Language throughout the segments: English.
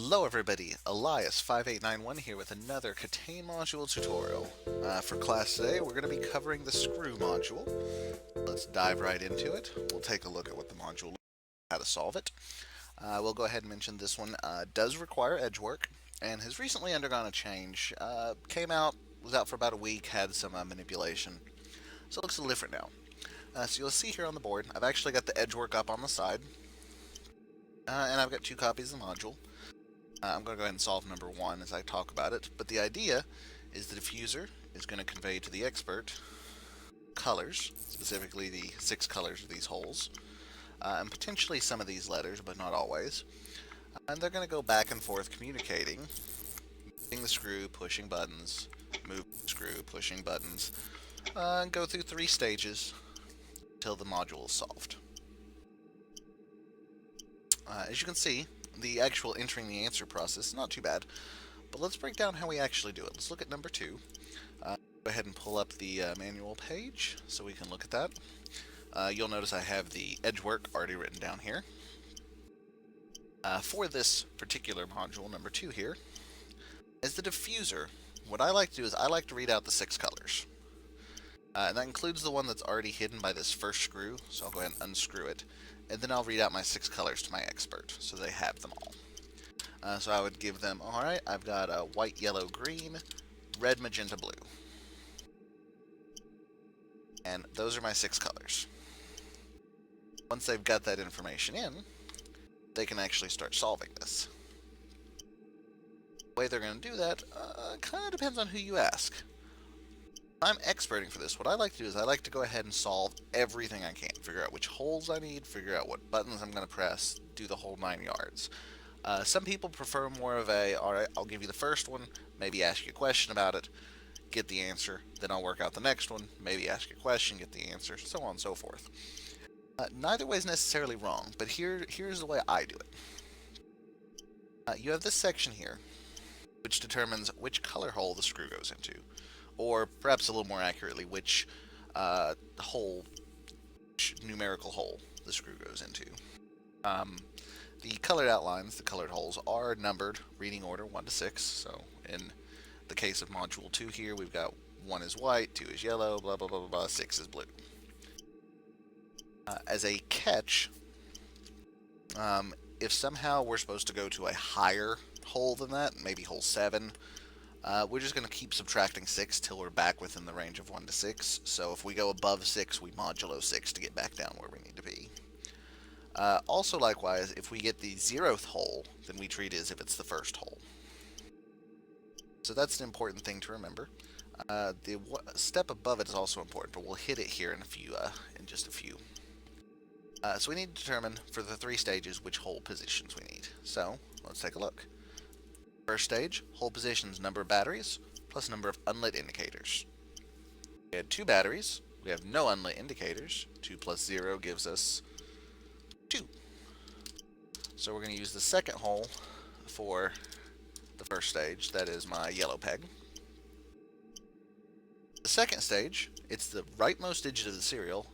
Hello everybody, Elias5891 here with another KTANE module tutorial. For class today, we're going to be covering the screw module. Let's dive right into it. We'll take a look at what the module is, how to solve it. We'll go ahead and mention this one does require edge work and has recently undergone a change. Was out for about a week, had some manipulation, so it looks a little different now. So you'll see here on the board, I've actually got the edge work up on the side, and I've got two copies of the module. I'm going to go ahead and solve number one as I talk about it, but the idea is the diffuser is going to convey to the expert colors, specifically the 6 colors of these holes, and potentially some of these letters, but not always. And they're going to go back and forth communicating, moving the screw, pushing buttons, moving the screw, pushing buttons, and go through 3 stages until the module is solved. As you can see, the actual entering the answer process is not too bad, but let's break down how we actually do it. Let's look at number 2. Go ahead and pull up the manual page so we can look at that. You'll notice I have the edge work already written down here. For this particular module, number 2 here, as the diffuser, what I like to do is I like to read out the 6 colors. And that includes the one that's already hidden by this first screw, so I'll go ahead and unscrew it. And then I'll read out my 6 colors to my expert, so they have them all. So I would give them, alright, I've got white, yellow, green, red, magenta, blue. And those are my 6 colors. Once they've got that information in, they can actually start solving this. The way they're going to do that kind of depends on who you ask. I'm experting for this. What I like to do is I like to go ahead and solve everything I can. Figure out which holes I need, figure out what buttons I'm going to press, do the whole 9 yards. Some people prefer more of a, alright, I'll give you the first one, maybe ask you a question about it, get the answer, then I'll work out the next one, maybe ask you a question, get the answer, so on and so forth. Neither way is necessarily wrong, but here's the way I do it. You have this section here, which determines which color hole the screw goes into. Or perhaps a little more accurately, which numerical hole the screw goes into. The colored outlines, the colored holes, are numbered, reading order 1 to 6. So in the case of module 2 here, we've got 1 is white, 2 is yellow, blah, blah, blah, blah, blah, 6 is blue. As a catch, if somehow we're supposed to go to a higher hole than that, maybe hole 7, we're just going to keep subtracting 6 till we're back within the range of 1 to 6. So if we go above 6, we modulo 6 to get back down where we need to be. Also, likewise, if we get the 0th hole, then we treat it as if it's the first hole. So that's an important thing to remember. The step above it is also important, but we'll hit it here in just a few. So we need to determine for the 3 stages which hole positions we need. So let's take a look. First stage, hole positions, number of batteries, plus number of unlit indicators. We had 2 batteries, we have no unlit indicators. 2 plus 0 gives us 2. So we're going to use the second hole for the first stage, that is my yellow peg. The second stage, it's the rightmost digit of the serial,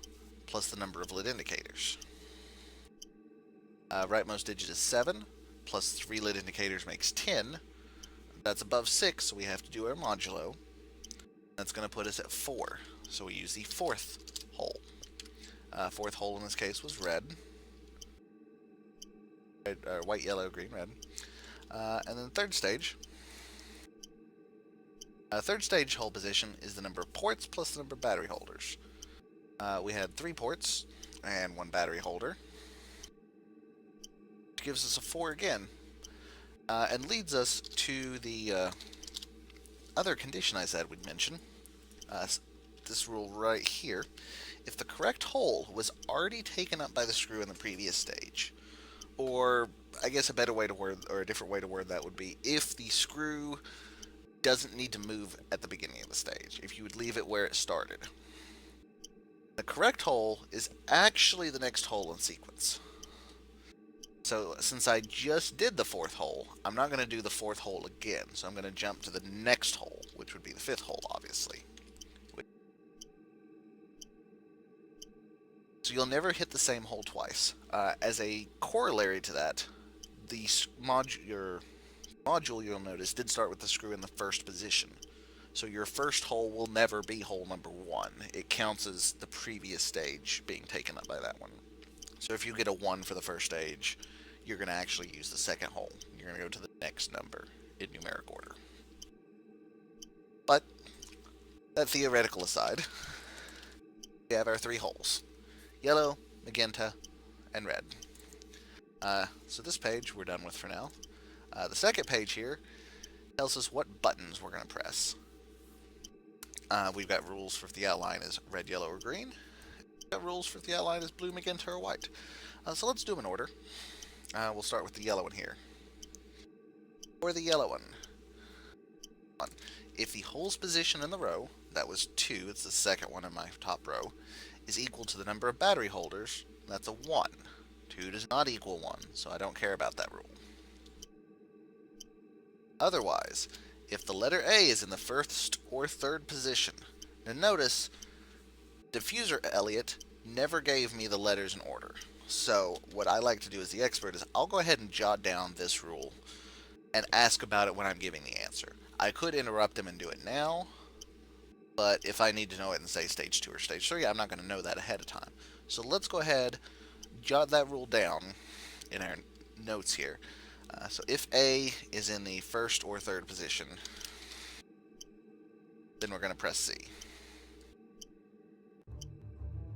plus the number of lit indicators. Rightmost digit is 7, plus 3 lit indicators makes 10. That's above 6, so we have to do our modulo. That's going to put us at 4, so we use the 4th hole. 4th hole in this case was red. White, yellow, green, red. And then third stage. Third stage hole position is the number of ports plus the number of battery holders. We had 3 ports and 1 battery holder, which gives us a 4 again, and leads us to the other condition I said we'd mention. This rule right here. If the correct hole was already taken up by the screw in the previous stage, or I guess a better way to word, or a different way to word that would be, if the screw doesn't need to move at the beginning of the stage, if you would leave it where it started, the correct hole is actually the next hole in sequence. So since I just did the 4th hole, I'm not going to do the 4th hole again. So I'm going to jump to the next hole, which would be the 5th hole, obviously. So you'll never hit the same hole twice. As a corollary to that, the module, you'll notice, did start with the screw in the first position. So your first hole will never be hole number 1. It counts as the previous stage being taken up by that one. So if you get a 1 for the first stage, you're going to actually use the second hole. You're going to go to the next number in numeric order. But, that theoretical aside, we have our 3 holes. Yellow, magenta, and red. So this page we're done with for now. The second page here tells us what buttons we're going to press. We've got rules for if the outline is red, yellow, or green. We've got rules for if the outline is blue, magenta, or white. So let's do them in order. We'll start with the yellow one here. For the yellow one, if the hole's position in the row, that was 2, it's the second one in my top row, is equal to the number of battery holders, that's a 1. 2 does not equal 1, so I don't care about that rule. Otherwise, if the letter A is in the first or third position, now notice, diffuser Eliott never gave me the letters in order. So what I like to do as the expert is I'll go ahead and jot down this rule and ask about it when I'm giving the answer. I could interrupt them and do it now, but if I need to know it in, say, stage 2 or stage 3, I'm not going to know that ahead of time. So let's go ahead, jot that rule down in our notes here. So if A is in the first or third position, then we're going to press C.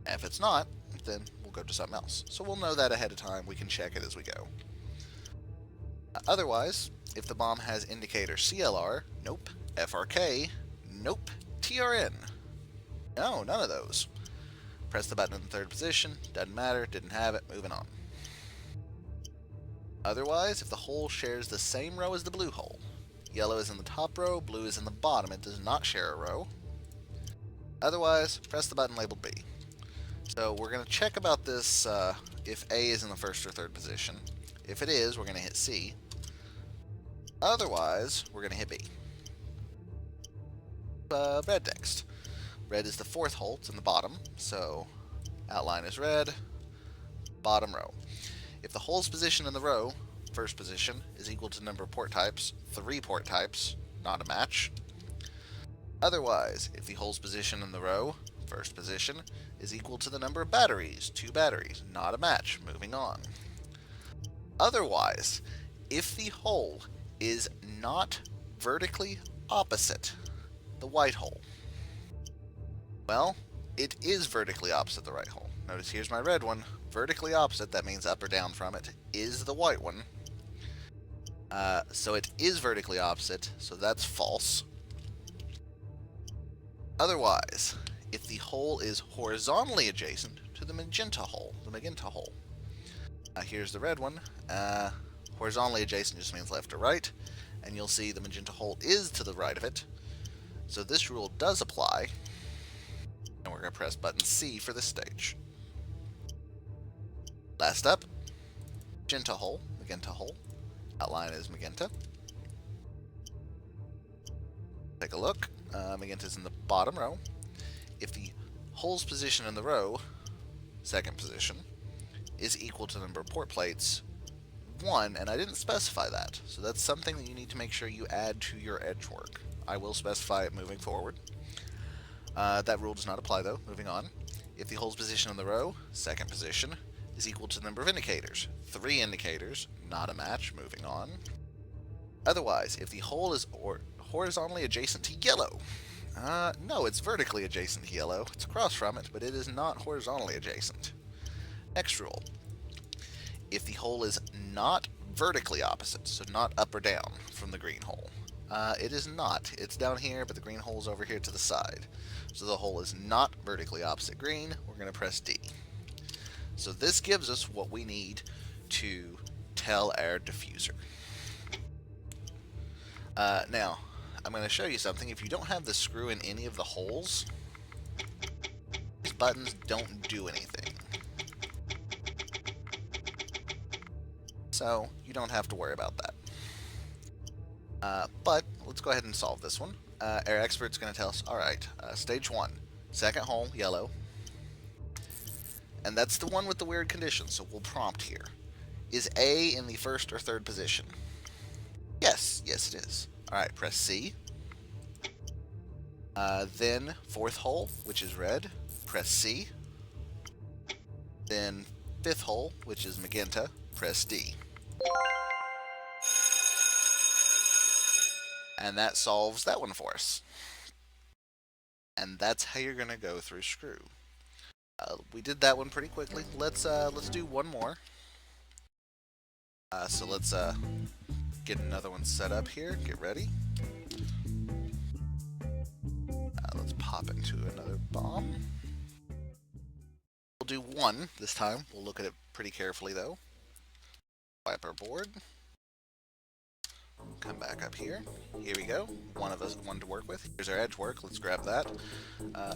And if it's not, then we'll go to something else. So we'll know that ahead of time. We can check it as we go. Otherwise, if the bomb has indicator CLR, nope. FRK, nope. TRN, no, none of those. Press the button in the third position, doesn't matter, didn't have it, moving on. Otherwise, if the hole shares the same row as the blue hole, yellow is in the top row, blue is in the bottom, it does not share a row. Otherwise, press the button labeled B. So we're going to check about this if A is in the first or third position. If it is, we're going to hit C. Otherwise, we're going to hit B. Red next. Red is the fourth hole, it's in the bottom, so outline is red, bottom row. If the hole's position in the row, first position, is equal to the number of port types, 3 port types, not a match. Otherwise, if the hole's position in the row, first position, is equal to the number of batteries, 2 batteries, not a match, moving on. Otherwise, if the hole is not vertically opposite the white hole, well, it is vertically opposite the right hole. Notice here's my red one. Vertically opposite, that means up or down from it, is the white one. So it is vertically opposite, so that's false. Otherwise, if the hole is horizontally adjacent to the magenta hole, here's the red one. Horizontally adjacent just means left or right, and you'll see the magenta hole is to the right of it. So this rule does apply, and we're going to press button C for this stage. Last up, magenta hole, outline is magenta. Take a look, magenta's in the bottom row. If the hole's position in the row, second position, is equal to the number of port plates, 1, and I didn't specify that, so that's something that you need to make sure you add to your edge work. I will specify it moving forward. That rule does not apply though, moving on. If the hole's position in the row, second position, is equal to the number of indicators, 3 indicators, not a match, moving on. Otherwise, if the hole is horizontally adjacent to yellow, no, it's vertically adjacent to yellow, it's across from it, but it is not horizontally adjacent. Next rule, if the hole is not vertically opposite, so not up or down from the green hole, it is not. It's down here, but the green hole is over here to the side. So the hole is not vertically opposite green. We're going to press D. So this gives us what we need to tell our diffuser. Now, I'm going to show you something. If you don't have the screw in any of the holes, these buttons don't do anything. So you don't have to worry about that. But let's go ahead and solve this one. Our expert's going to tell us, alright, stage 1, second hole, yellow. And that's the one with the weird condition, so we'll prompt here. Is A in the first or third position? Yes, Yes, yes it is. Alright, press C. Then fourth hole, which is red, press C. Then fifth hole, which is magenta, press D. And that solves that one for us. And that's how you're going to go through screw. We did that one pretty quickly. Let's do one more. So let's get another one set up here. Get ready. Let's pop into another bomb. We'll do one this time. We'll look at it pretty carefully though. Wipe our board. Come back up here. Here we go. One to work with. Here's our edge work. Let's grab that.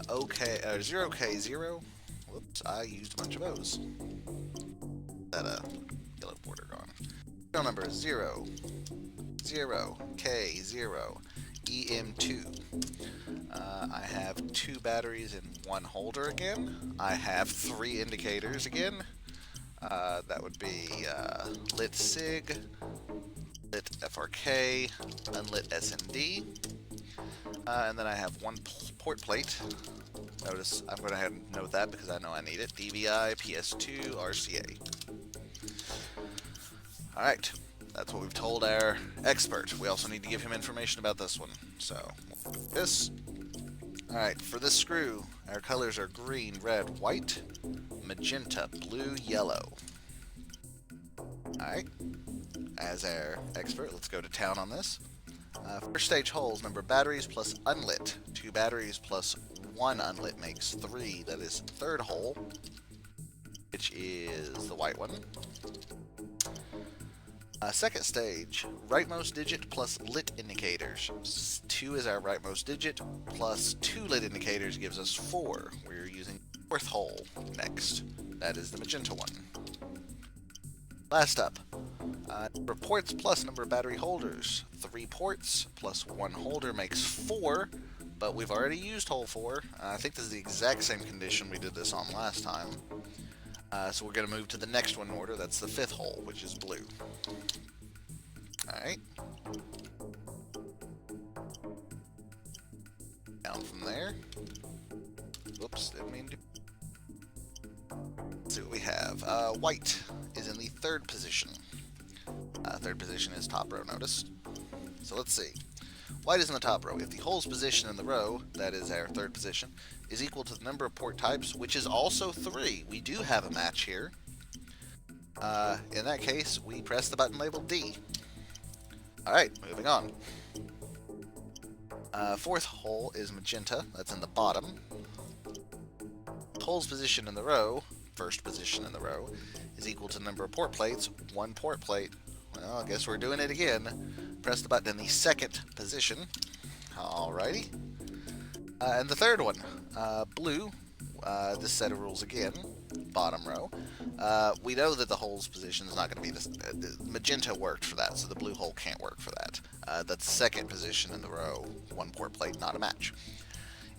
0K0. Whoops, I used a bunch of O's. That yellow border gone. Serial number 0, 0, K0, EM2. I have 2 batteries and 1 holder again. I have 3 indicators again. That would be lit SIG, lit FRK, unlit SND, and then I have 1 port plate. Notice I'm going to have to note that because I know I need it. DVI, PS2, RCA. Alright, that's what we've told our expert. We also need to give him information about this one. So, this. Alright, for this screw, our colors are green, red, white, magenta, blue, yellow. Alright, as our expert, let's go to town on this. First stage holes, number of batteries plus unlit. 2 batteries plus 1 unlit makes 3. That is third hole, which is the white one. Second stage, rightmost digit plus lit indicators. 2 is our rightmost digit, plus 2 lit indicators gives us 4. We're using fourth hole next. That is the magenta one. Last up, number of ports plus number of battery holders. 3 ports plus 1 holder makes 4, but we've already used hole 4. I think this is the exact same condition we did this on last time. So we're going to move to the next one in order. That's the 5th hole, which is blue. Alright. Down from there. Whoops, didn't mean to. Let's see what we have. White is in the 3rd position. 3rd position is top row, notice. So let's see. White is in the top row. If the hole's position in the row, that is our 3rd position, is equal to the number of port types, which is also 3. We do have a match here. In that case, we press the button labeled D. Alright, moving on. 4th hole is magenta. That's in the bottom. Hole's position in the row, 1st position in the row, is equal to the number of port plates. 1 port plate. Well, I guess we're doing it again. Press the button in the 2nd position. Alrighty. And the 3rd one, blue. This set of rules again. Bottom row. We know that the hole's position is not going to be this. Magenta worked for that, so the blue hole can't work for that. That's 2nd position in the row. 1 port plate, not a match.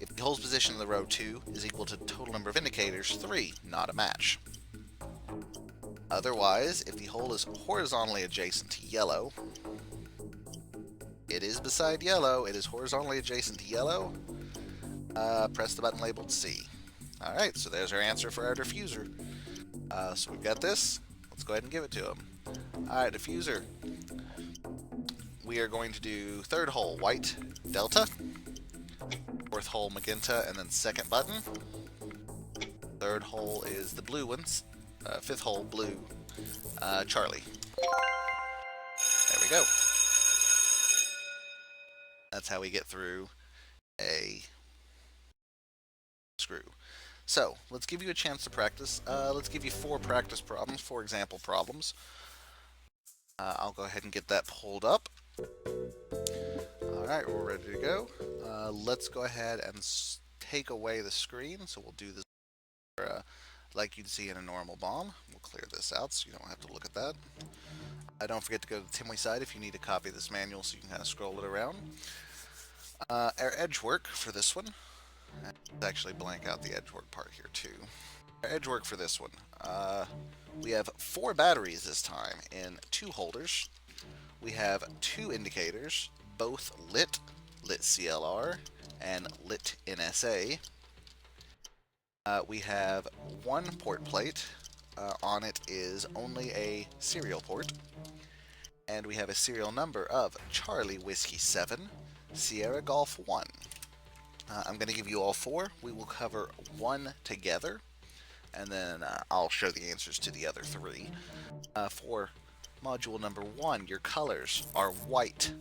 If the hole's position in the row 2 is equal to the total number of indicators, 3, not a match. Otherwise, if the hole is horizontally adjacent to yellow, it is beside yellow, it is horizontally adjacent to yellow, press the button labeled C. Alright, so there's our answer for our diffuser. So we've got this. Let's go ahead and give it to him. Alright, diffuser. We are going to do 3rd hole, white, delta. 4th hole, magenta, and then 2nd button. 3rd hole is the blue ones. 5th hole, blue, Charlie. There we go. That's how we get through a screw. So, let's give you a chance to practice. Let's give you 4 practice problems, 4 example problems. I'll go ahead and get that pulled up. Alright, we're ready to go. Let's go ahead and take away the screen. So we'll do this like you'd see in a normal bomb. We'll clear this out so you don't have to look at that. Don't forget to go to the Timway site if you need a copy of this manual so you can kind of scroll it around. Our edge work for this one. Let's actually blank out the edge work part here too. Our edge work for this one. We have 4 batteries this time in 2 holders. we have two indicators, both lit, lit CLR, and lit NSA. We have one port plate. On it is only a serial port. And we have a serial number of Charlie Whiskey 7, Sierra Golf 1. I'm going to give you all four. We will cover one together, and then I'll show the answers to the other three. For module number 1, your colors are white,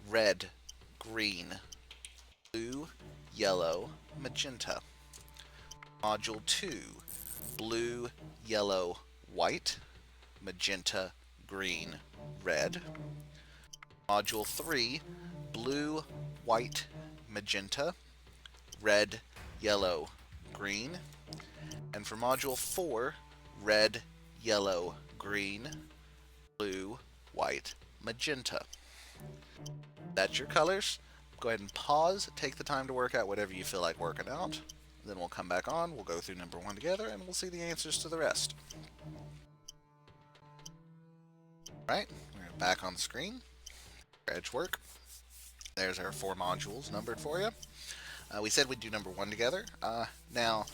red, green, blue, yellow, magenta. Module 2, blue, yellow, white, magenta, green, red. Module 3, blue, white, magenta, red, yellow, green. And for Module 4, red, yellow, green, blue, white, magenta. That's your colors. Go ahead and pause, take the time to work out whatever you feel like working out. Then we'll come back on, we'll go through number 1 together, and we'll see the answers to the rest. Alright, we're back on the screen. Edge work. There's our 4 modules numbered for you. We said we'd do number 1 together. Now,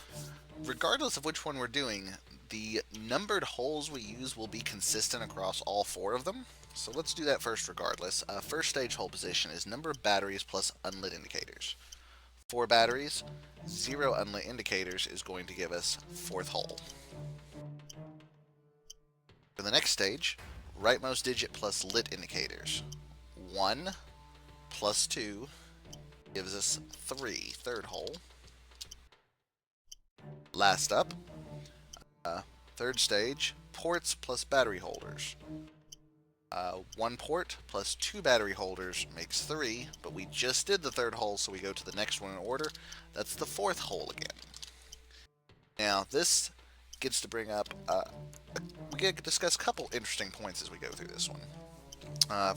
regardless of which one we're doing, the numbered holes we use will be consistent across all 4 of them. So let's do that first regardless. First stage hole position is number of batteries plus unlit indicators. 4 batteries, 0 unlit indicators is going to give us 4th hole. For the next stage, rightmost digit plus lit indicators. 1 plus 2 gives us 3, 3rd hole. Last up, 3rd stage, ports plus battery holders. 1 port plus 2 battery holders makes 3, but we just did the 3rd hole, so we go to the next one in order. That's the 4th hole again. Now, this gets to bring up, we get to discuss a couple interesting points as we go through this one.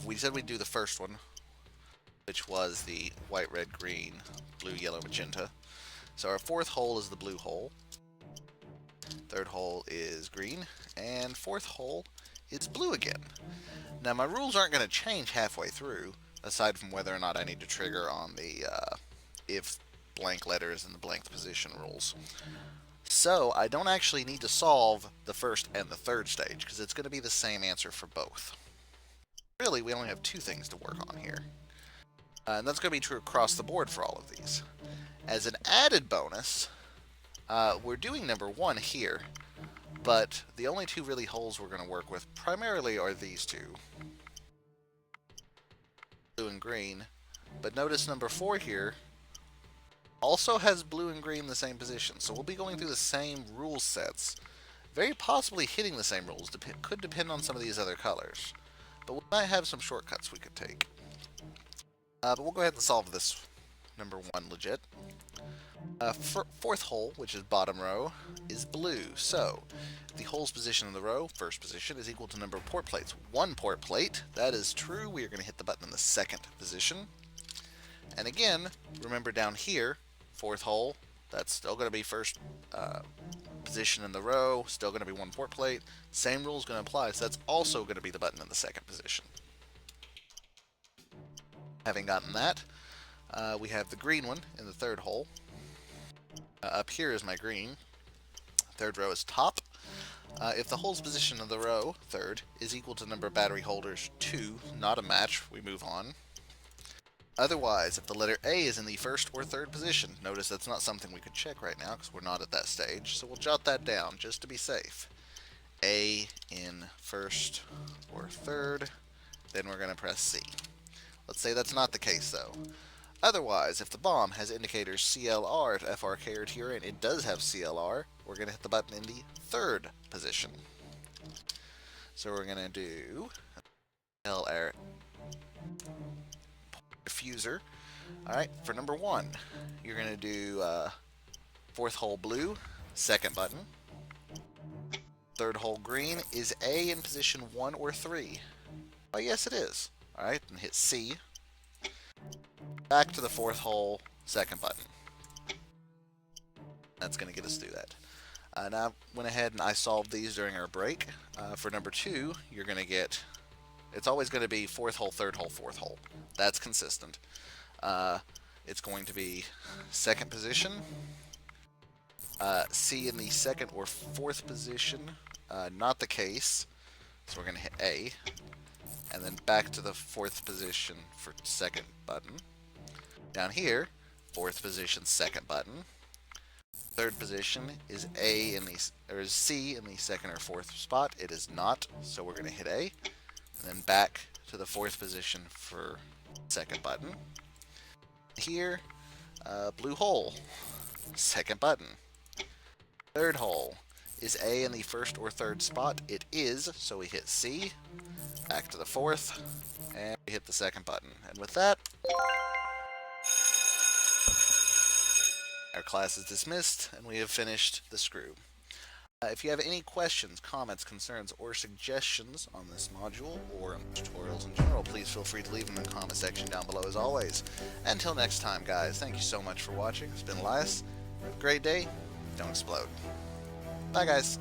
We said we'd do the first one, which was the white, red, green, blue, yellow, magenta. So our 4th hole is the blue hole. 3rd hole is green, and 4th hole is blue again. Now my rules aren't going to change halfway through, aside from whether or not I need to trigger on the if blank letter is in the blank position rules. So I don't actually need to solve the 1st and the 3rd stage, because it's going to be the same answer for both. Really, we only have 2 things to work on here. And that's going to be true across the board for all of these. As an added bonus, we're doing number 1 here, but the only 2 really holes we're going to work with primarily are these 2. Blue and green. But notice number 4 here also has blue and green in the same position, so we'll be going through the same rule sets. Very possibly hitting the same rules could depend on some of these other colors. But we might have some shortcuts we could take. But we'll go ahead and solve this number 1 legit. 4th hole, which is bottom row, is blue. So the hole's position in the row, first position, is equal to number of port plates. 1 port plate. That is true. We are going to hit the button in the 2nd position. And again, remember down here, 4th hole, that's still going to be first position in the row, still going to be 1 port plate. Same rule is going to apply, so that's also going to be the button in the 2nd position. Having gotten that, we have the green one in the 3rd hole. Up here is my green. 3rd row is top. If the hole's position of the row, 3rd, is equal to the number of battery holders 2, not a match, we move on. Otherwise, if the letter A is in the 1st or 3rd position, notice that's not something we could check right now because we're not at that stage, so we'll jot that down just to be safe. A in 1st or 3rd, then we're going to press C. Let's say that's not the case though. Otherwise, if the bomb has indicators CLR to FRK or TR, and it does have CLR, we're going to hit the button in the 3rd position. So we're going to do LR diffuser. Alright, for number 1, you're going to do 4th hole blue, 2nd button. 3rd hole green. Is A in position 1 or 3? Oh, yes it is. Alright, and hit C. Back to the 4th hole, 2nd button. That's going to get us through that. Now I went ahead and I solved these during our break. For number 2, you're going to get It's always going to be fourth hole, third hole, fourth hole. That's consistent. It's going to be second position, C in the second or fourth position, not the case. So we're going to hit A, and then back to the fourth position for second button. Down here, fourth position, second button. Third position is A in the or is C in the second or fourth spot. It is not, so we're going to hit A, and then back to the fourth position for second button. Here, blue hole, second button. Third hole is A in the first or third spot. It is, so we hit C, back to the fourth, and we hit the second button. And with that, our class is dismissed, and we have finished the screw. If you have any questions, comments, concerns, or suggestions on this module or on tutorials in general, please feel free to leave them in the comment section down below as always. Until next time, guys, thank you so much for watching. It's been Eliott. Have a great day. Don't explode. Bye, guys.